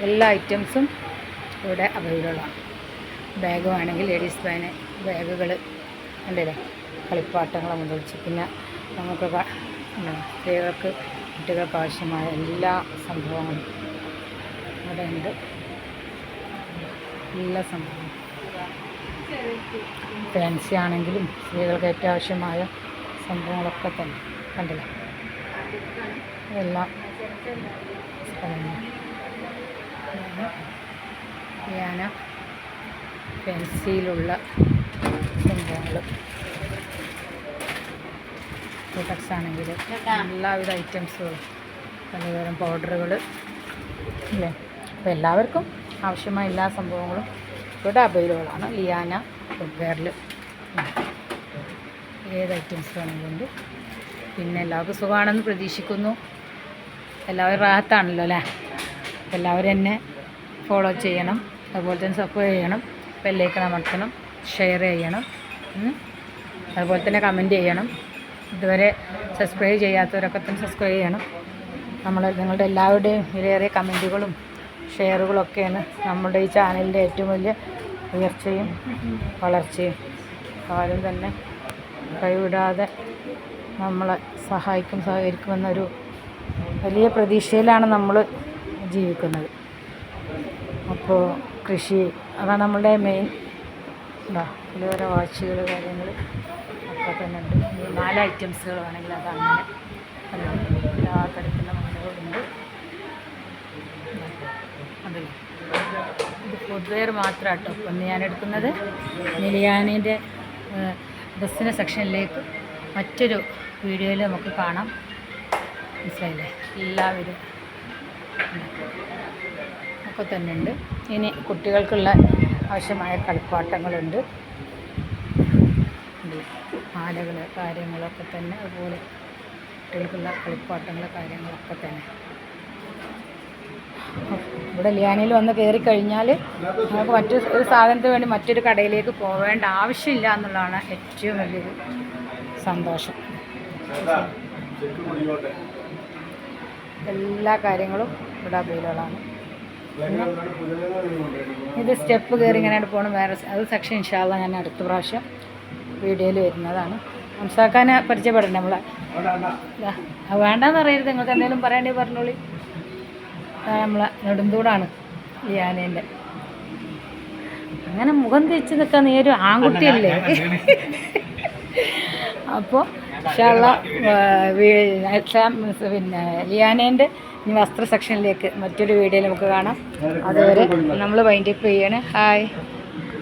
എല്ലാ ഐറ്റംസും ഇവിടെ അവൈലബിളാണ്. ബാഗ് വേണമെങ്കിൽ ലേഡീസ് ബാഗുകൾ ഉണ്ടല്ലേ, കളിപ്പാട്ടങ്ങൾ മുതൽ പിന്നെ നമുക്ക് സ്ത്രീകൾക്ക് കുട്ടികൾക്ക് ആവശ്യമായ എല്ലാ സംഭവങ്ങളും ഇവിടെ ഉണ്ട്. എല്ലാ സംഭവങ്ങളും ഫാൻസി ആണെങ്കിലും സ്ത്രീകൾക്ക് ഏറ്റവും ആവശ്യമായ സംഭവങ്ങളൊക്കെ തന്നെ കണ്ടില്ലേ, എല്ലാം ഞാൻ ഫാൻസിയിലുള്ള സംഭവങ്ങൾ പ്രൊഡക്ട്സ് ആണെങ്കിൽ എല്ലാവിധ ഐറ്റംസുകളും പലതരം പൗഡറുകൾ അല്ലേ. അപ്പോൾ എല്ലാവർക്കും ആവശ്യമായ എല്ലാ സംഭവങ്ങളും ഇവിടെ അവൈലബിളാണ്. ലിയാന ഫുട്വെയറിൽ ഏത് ഐറ്റംസ് വേണമെങ്കിലും. പിന്നെ എല്ലാവർക്കും സുഖമാണെന്ന് പ്രതീക്ഷിക്കുന്നു. എല്ലാവരും റാഹത്താണല്ലോ അല്ലേ. എല്ലാവരും എന്നെ ഫോളോ ചെയ്യണം, അതുപോലെ തന്നെ സപ്പോർട്ട് ചെയ്യണം, ബെല്ലൈക്കൺ അമർത്തണം, ഷെയർ ചെയ്യണം, അതുപോലെ തന്നെ കമൻറ്റ് ചെയ്യണം. ഇതുവരെ സബ്സ്ക്രൈബ് ചെയ്യാത്തവരൊക്കെ തന്നെ സബ്സ്ക്രൈബ് ചെയ്യണം. നിങ്ങളുടെ എല്ലാവരുടെയും വിലയേറിയ കമൻറ്റുകളും ഷെയറുകളൊക്കെയാണ് നമ്മുടെ ഈ ചാനലിൻ്റെ ഏറ്റവും വലിയ ഉയർച്ചയും വളർച്ചയും. ആരും തന്നെ കൈവിടാതെ നമ്മളെ സഹകരിക്കുമെന്നൊരു വലിയ പ്രതീക്ഷയിലാണ് നമ്മൾ ജീവിക്കുന്നത്. അപ്പോൾ കൃഷി അതാണ് നമ്മളുടെ മെയിൻ. പലതരം വാച്ചുകൾ കാര്യങ്ങൾ ഒക്കെ തന്നെ ഉണ്ട്. 4 ഐറ്റംസുകൾ വേണമെങ്കിൽ അതങ്ങനെ എല്ലാ തരത്തിലുള്ള മണ്ണുകളുണ്ട്. അതല്ല, ഇത് ഫുട്വെയർ മാത്രമാണ് കേട്ടോ ഇപ്പം ഞാൻ എടുക്കുന്നത്. ലിയാനേൻ്റെ ഡ്രസ്സിൻ്റെ സെക്ഷനിലേക്ക് മറ്റൊരു വീഡിയോയിൽ നമുക്ക് കാണാം. മനസ്സിലായില്ലേ, എല്ലാവരും ഒക്കെ തന്നെ ഉണ്ട്. ഇനി കുട്ടികൾക്കുള്ള ആവശ്യമായ കളിപ്പാട്ടങ്ങളുണ്ട്, മാലകൾ കാര്യങ്ങളൊക്കെ തന്നെ, അതുപോലെ കുട്ടികൾക്കുള്ള കളിപ്പാട്ടങ്ങൾ കാര്യങ്ങളൊക്കെ തന്നെ. ഇവിടെ ലിയാനയിൽ വന്ന് കയറിക്കഴിഞ്ഞാൽ നമുക്ക് മറ്റൊരു സാധനത്തിന് വേണ്ടി മറ്റൊരു കടയിലേക്ക് പോവേണ്ട ആവശ്യമില്ല എന്നുള്ളതാണ് ഏറ്റവും വലിയൊരു സന്തോഷം. എല്ലാ കാര്യങ്ങളും ഇവിടെ അവൈലബിളാണ്. പിന്നെ ഇത് സ്റ്റെപ്പ് കയറി ഇങ്ങനെ പോകണം. വേറെ അത് സെക്ഷൻ ഇൻഷാ അല്ലാഹ് ഞാൻ അടുത്ത പ്രാവശ്യം വീഡിയോയിൽ വരുന്നതാണ്. ഹംസാക്കാനെ പരിചയപ്പെടണം നമ്മളെ. അത് വേണ്ടെന്ന് അറിയരുത്, നിങ്ങൾക്ക് എന്തെങ്കിലും പറയേണ്ടി പറഞ്ഞോളി. നമ്മളെ നെടുന്തൂടാണ് ലിയാനേൻ്റെ. അങ്ങനെ മുഖം തിരിച്ച് നിൽക്കാൻ നീ ഒരു ആൺകുട്ടിയല്ലേ. അപ്പോൾ ഇൻഷാ അല്ലാഹ് പിന്നെ ലിയാനേൻ്റെ ഇനി വസ്ത്ര സെക്ഷനിലേക്ക് മറ്റൊരു വീഡിയോയിൽ നമുക്ക് കാണാം. അതുവരെ നമ്മൾ വൈൻഡപ്പ് ചെയ്യാണ്. ഹായ്.